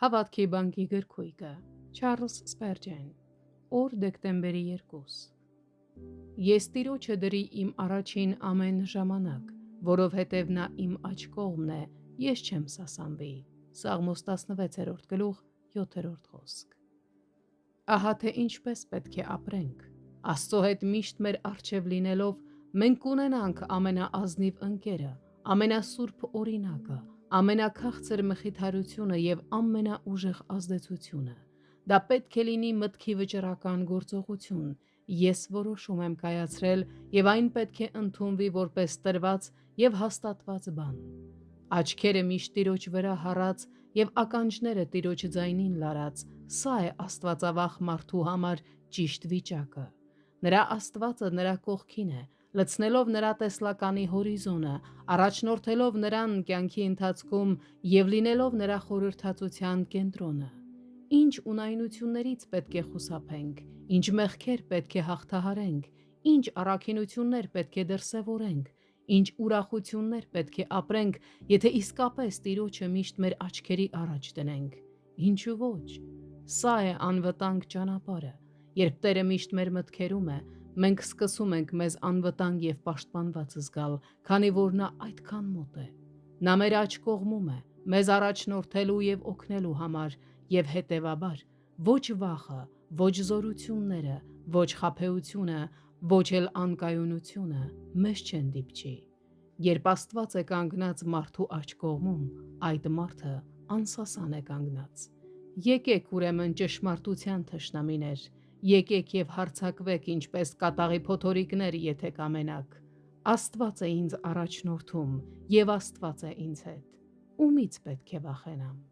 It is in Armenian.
Հավատքի բանկի գրքույկը Չարլզ Սպերջեն Օր դեկտեմբերի 2 Ես Տիրոջը դրի իմ առաջին ամեն ժամանակ, որովհետև նա իմ աջ կողմն է, ես չեմ սասանվի։ Սաղմոս 16-րդ գլուխ 7-րդ խոսք։ Ահա թե ինչպես պետք է ապրենք։ Աստծո հետ միշտ մեր առջև լինելով, մենք կունենանք ամենաազնիվ ընկերը, ամենասուրբ օրինակը, ամենաքաղցր մխիթարությունը և ամենաուժեղ ազդեցությունը։ Դա պետք է լինի մտքի վճռական գործողություն, ես որոշում եմ կայացրել և այն պետք է ընդունվի որպես տրված և հաստատված բան։ Աչքերը միշտ Տիրոջ վրա հառած և ականջները Տիրոջ ձայնին լարած, սա է աստվածավախ մարդու համար ճիշտ վիճակը։ Նրա Աստվածը նրա կողքին է, լցնելով նրա տեսլականի հորիզոնը, առաջնորդելով նրան կյանքի ընթացքում և լինելով նրա խորհրդածության կենտրոնը։ Ինչ ունայնություններից պետք է խուսափենք, ինչ մեղքեր պետք է հաղթահարենք, ինչ առաքինություններ պետք է դրսևորենք, ինչ ուրախություններ պետք է ապրենք, եթե իսկապես Տիրոջը միշտ մեր աչքերի առաջ դնենք։ Ինչու ոչ։ Սա է անվտանգ ճանապարհը։ Երբ Տերը միշտ մեր մտքերում է, մենք սկսում ենք մեզ անվտանգ և պաշտպանված զգալ, քանի որ նա այդքան մոտ է։ Նա մեր աջ կողմում է, մեզ առաջնորդելու և օգնելու համար, և հետևաբար ոչ վախը, ոչ զորությունները, ոչ խաբեությունը, ոչ էլ անկայունությունը մեզ չեն դիպչի։ Երբ Աստված է կանգնած մարդու աջ կողմում, այդ մարդը անսասան է կանգնած։ Եկեք ուրեմն ճշմարտության թշնամիներ, եկեք և հարձակվեք ինչպես կատաղի փոթորիկներ, եթե կամենաք։ Աստված է ինձ առաջնորդում և Աստված է ինձ հետ։ Ումի՞ց պետք է վախենամ։